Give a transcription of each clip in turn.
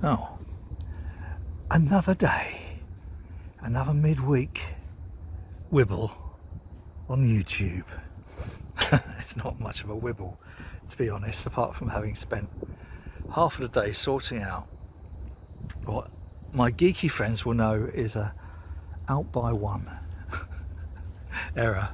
Oh, another day, another midweek wibble on YouTube. It's not much of a wibble, to be honest, apart from having spent half of the day sorting out what my geeky friends will know is a out by one error.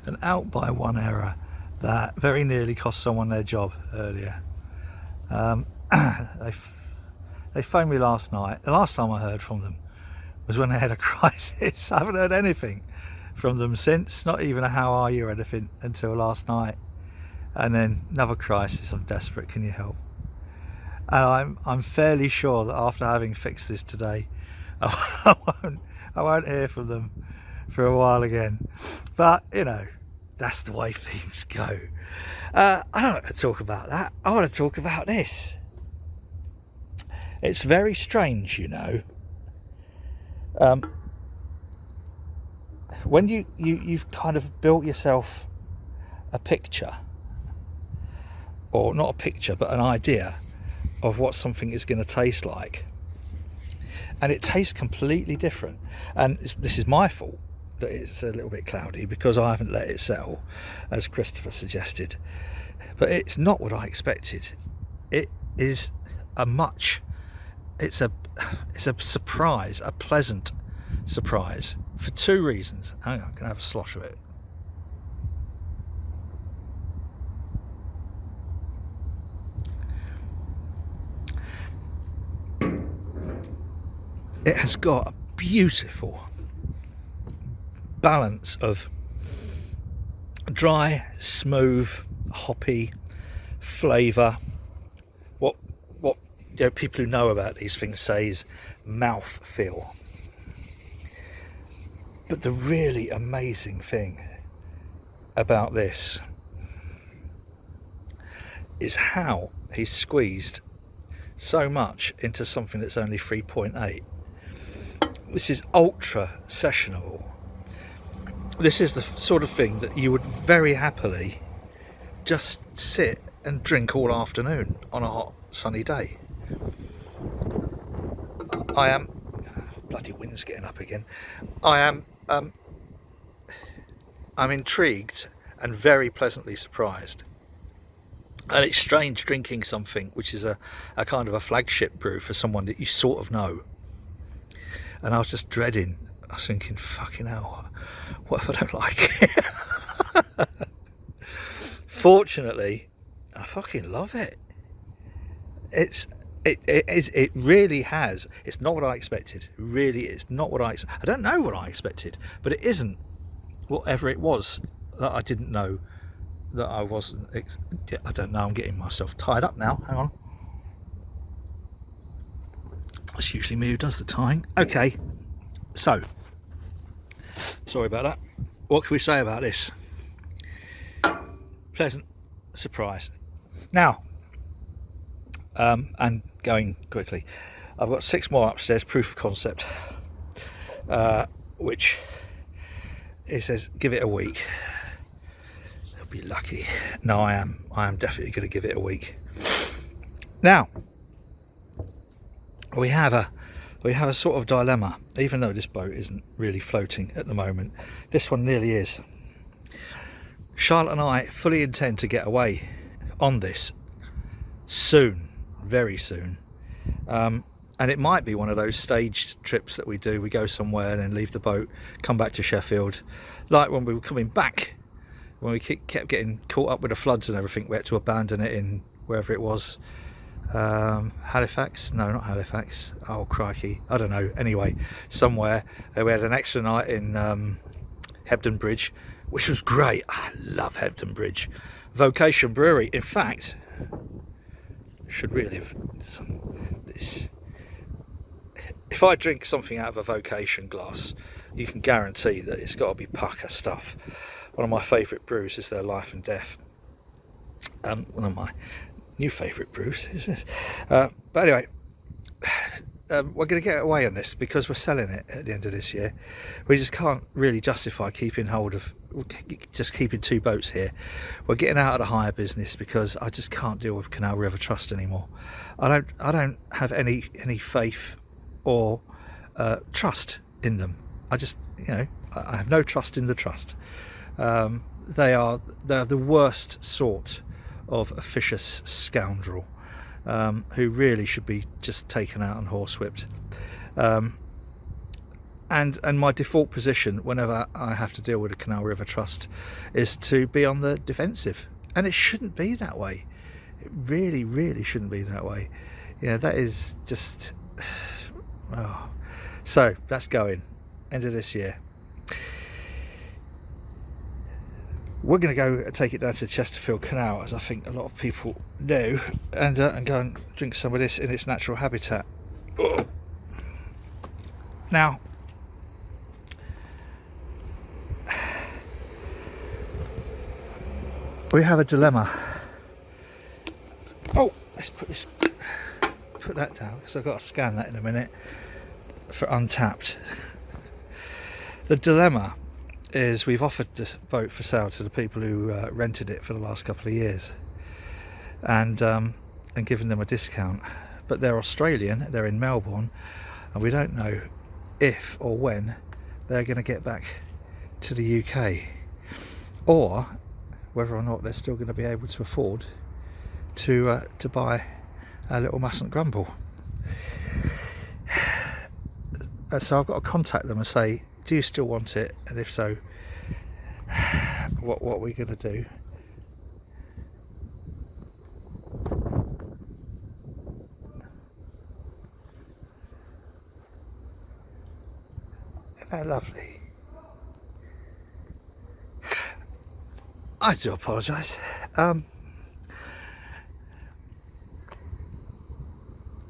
An out by one error that very nearly cost someone their job earlier. They phoned me last night. The last time I heard from them was when they had a crisis. I haven't heard anything from them since, not even a how are you or anything, until last night. And then another crisis, I'm desperate, can you help? And I'm fairly sure that after having fixed this today, I won't hear from them for a while again. But, you know, that's the way things go. I don't want to talk about that. I want to talk about this. It's very strange, you know. When you've kind of built yourself a picture, or not a picture, but an idea of what something is going to taste like, and it tastes completely different. And this is my fault that it's a little bit cloudy because I haven't let it settle, as Christopher suggested. But it's not what I expected. It is it's a surprise, a pleasant surprise, for two reasons. Hang on, I'm gonna have a slosh of it. It has got a beautiful balance of dry, smooth, hoppy flavour. What you know, people who know about these things say is mouth feel. But the really amazing thing about this is how he's squeezed so much into something that's only 3.8. This is ultra sessionable. This is the sort of thing that you would very happily just sit and drink all afternoon on a hot sunny day. I am bloody wind's getting up again. I'm intrigued and very pleasantly surprised. And it's strange drinking something which is a kind of a flagship brew for someone that you sort of know. And I was just dreading. I was thinking, fucking hell, what if I don't like it? Fortunately, I fucking love it. It really has. It's not what I expected. Really, it's not what I don't know what I expected, but it isn't whatever it was that I didn't know that I wasn't. I don't know. I'm getting myself tied up now. Hang on. It's usually me who does the tying. Okay, so sorry about that. What can we say about this? Pleasant surprise. Now, and going quickly, I've got 6 more upstairs, proof of concept, which it says give it a week. I'll be lucky. No, I am definitely going to give it a week. Now, we have a sort of dilemma. Even though this boat isn't really floating at the moment, this one nearly is. Charlotte and I fully intend to get away on this soon, very soon, and it might be one of those staged trips that we do. We go somewhere and then leave the boat, come back to Sheffield, like when we were coming back, when we kept getting caught up with the floods and everything. We had to abandon it in wherever it was, Halifax? No, not Halifax. Oh crikey, I don't know. Anyway, somewhere. We had an extra night in Hebden Bridge, which was great. I love Hebden Bridge. Vocation Brewery. In fact, should really have this. If I drink something out of a Vocation glass, you can guarantee that it's got to be pucker stuff. One of my favourite brews is their Life and Death. One of my new favourite brews is this. But anyway, we're going to get away on this because we're selling it at the end of this year. We just can't really justify keeping hold of just keeping 2 boats here. We're getting out of the hire business because I just can't deal with Canal River Trust anymore. I don't have any faith or trust in them. I just, I have no trust in the trust. They're the worst sort of officious scoundrel who really should be just taken out and horsewhipped. And my default position whenever I have to deal with a Canal River Trust is to be on the defensive, and it shouldn't be that way. It really shouldn't be that way. That is just So that's going end of this year. We're going to go take it down to Chesterfield Canal, as I think a lot of people do, and go and drink some of this in its natural habitat. Now, we have a dilemma. Oh, let's put that down because I've got to scan that in a minute for Untapped. The dilemma is we've offered the boat for sale to the people who rented it for the last couple of years, and given them a discount, but they're Australian, they're in Melbourne, and we don't know if or when they're going to get back to the UK, or whether or not they're still going to be able to afford to buy a little mustn't grumble. So I've got to contact them and say, do you still want it? And if so, what are we going to do? Isn't that lovely? I do apologise.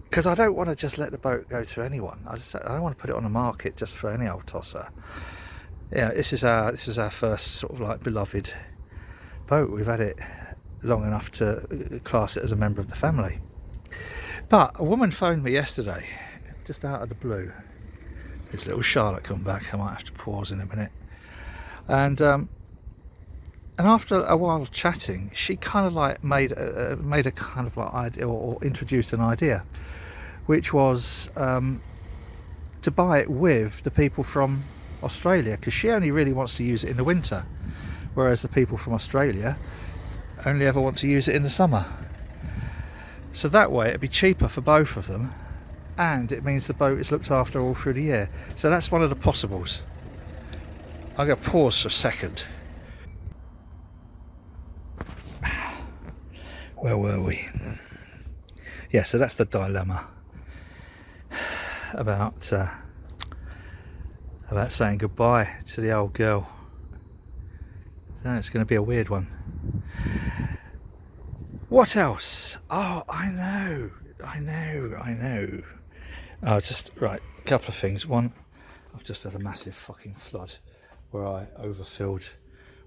Because I don't want to just let the boat go to anyone. I don't want to put it on the market just for any old tosser. This is our first sort of like beloved boat. We've had it long enough to class it as a member of the family. But a woman phoned me yesterday, just out of the blue. This little Charlotte come back. I might have to pause in a minute. And after a while of chatting, she kind of like made a kind of like idea, or introduced an idea, which was to buy it with the people from Australia, because she only really wants to use it in the winter, whereas the people from Australia only ever want to use it in the summer. So that way it'd be cheaper for both of them, and it means the boat is looked after all through the year. So that's one of the possibles. I'm going to pause for a second. Where were we? Yeah, so that's the dilemma about saying goodbye to the old girl. So it's going to be a weird one. What else? Oh, I know. Oh, just right. A couple of things. One, I've just had a massive fucking flood where I overfilled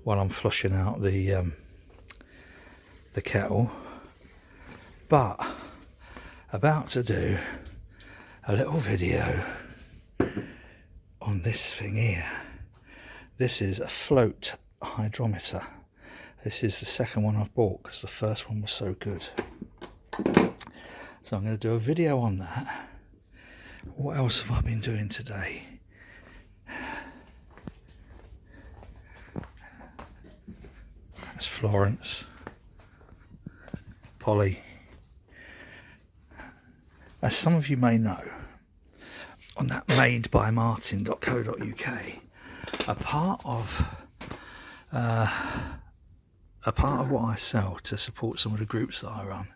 while I'm flushing out the kettle. But about to do a little video on this thing here. This is a float hydrometer. This is the second one I've bought because the first one was so good. So I'm going to do a video on that. What else have I been doing today? That's Florence, Polly. As some of you may know, on that madebymartin.co.uk, a part of what I sell to support some of the groups that I run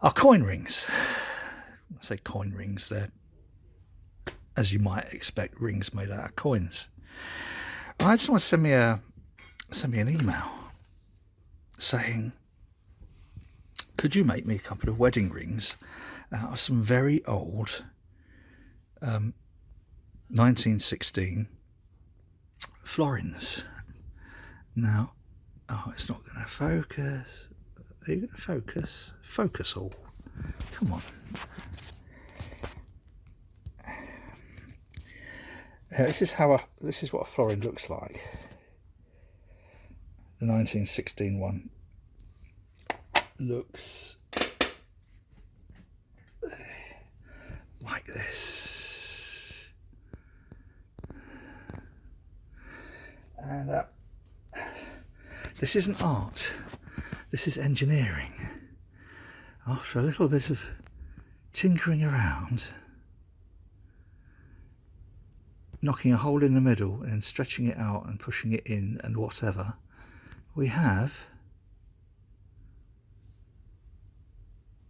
are coin rings. I say coin rings, they're, as you might expect, rings made out of coins. I had someone send me an email saying, could you make me a couple of wedding rings out of some very old 1916 florins? Now, it's not going to focus. Are you going to focus? Focus all. Come on. Yeah, this is what a florin looks like. The 1916 one looks like this, and this isn't art. This is engineering. After a little bit of tinkering around, knocking a hole in the middle and stretching it out and pushing it in and whatever, we have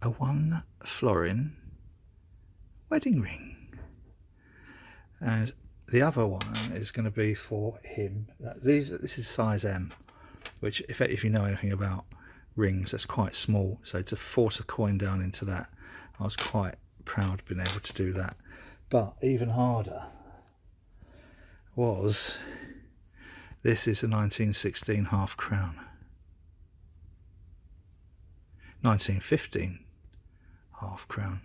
a 1 florin wedding ring. And the other one is going to be for him. This is size M, which if you know anything about rings, that's quite small. So to force a coin down into that, I was quite proud of being able to do that. But even harder was, this is a 1916 half crown. 1915 half crown.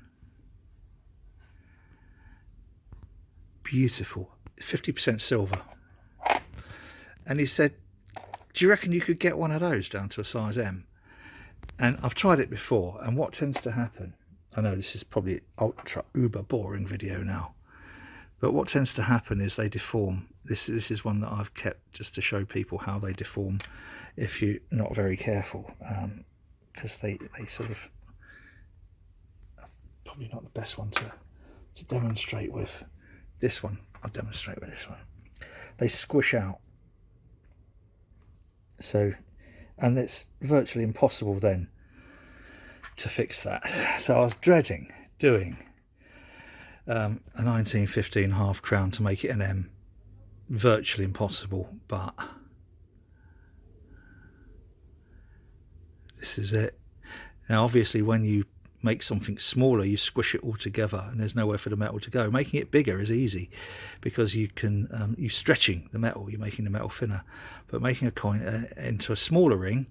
Beautiful. 50% silver. And he said, do you reckon you could get one of those down to a size M? And I've tried it before, and what tends to happen, I know this is probably ultra uber boring video now, but what tends to happen is they deform. This is one that I've kept just to show people how they deform if you're not very careful, because they sort of, probably not the best one to demonstrate with. This one, I'll demonstrate with this one. They squish out. So, and it's virtually impossible then to fix that. So I was dreading doing a 1915 half crown to make it an M. Virtually impossible, but this is it. Now obviously when you make something smaller, you squish it all together and there's nowhere for the metal to go. Making it bigger is easy because you can you're stretching the metal, you're making the metal thinner. But making a coin into a smaller ring,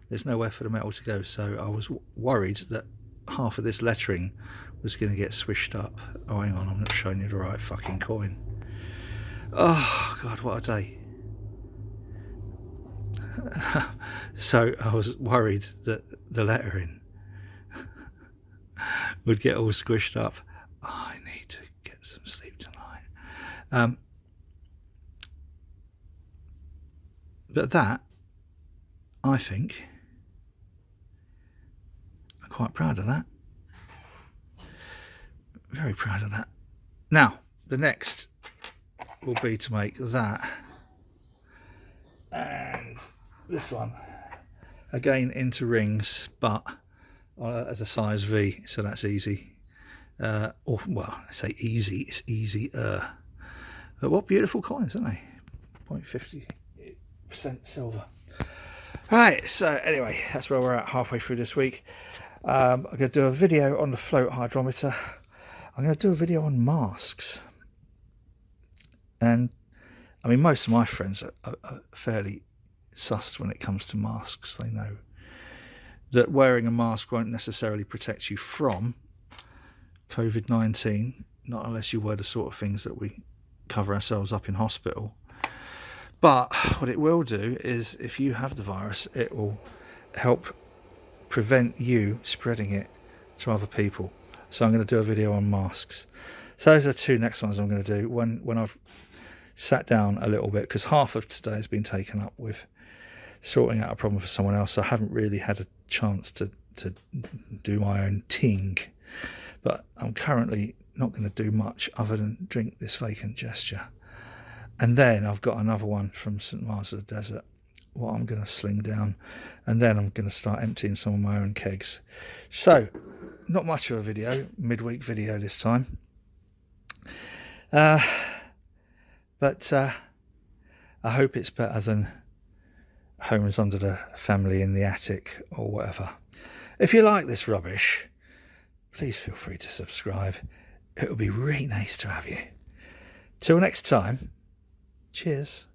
there's nowhere for the metal to go. So I was worried that half of this lettering was going to get swished up. Oh, hang on, I'm not showing you the right fucking coin. Oh God, what a day. So I was worried that the lettering would get all squished up. Oh, I need to get some sleep tonight. But that, I think, I'm quite proud of that. Very proud of that. Now, the next will be to make that and this one again into rings, but as a size V, so that's easy. Or well, I say easy, it's easier. But what beautiful coins, aren't they? 0.50% silver. Right, so anyway, that's where we're at, halfway through this week. I'm going to do a video on the float hydrometer. I'm going to do a video on masks. And I mean, most of my friends are fairly sussed when it comes to masks. They know that wearing a mask won't necessarily protect you from COVID-19, not unless you wear the sort of things that we cover ourselves up in hospital. But what it will do is, if you have the virus, it will help prevent you spreading it to other people. So I'm going to do a video on masks. So those are the two next ones I'm going to do when I've sat down a little bit, because half of today has been taken up with sorting out a problem for someone else. So I haven't really had a chance to do my own ting. But I'm currently not going to do much other than drink this vacant gesture. And then I've got another one from St. Mars of the Desert, what I'm going to sling down. And then I'm going to start emptying some of my own kegs. So, not much of a video, midweek video this time. But I hope it's better than Homes Under the Family in the Attic or whatever. If you like this rubbish, please feel free to subscribe. It would be really nice to have you. Till next time, cheers.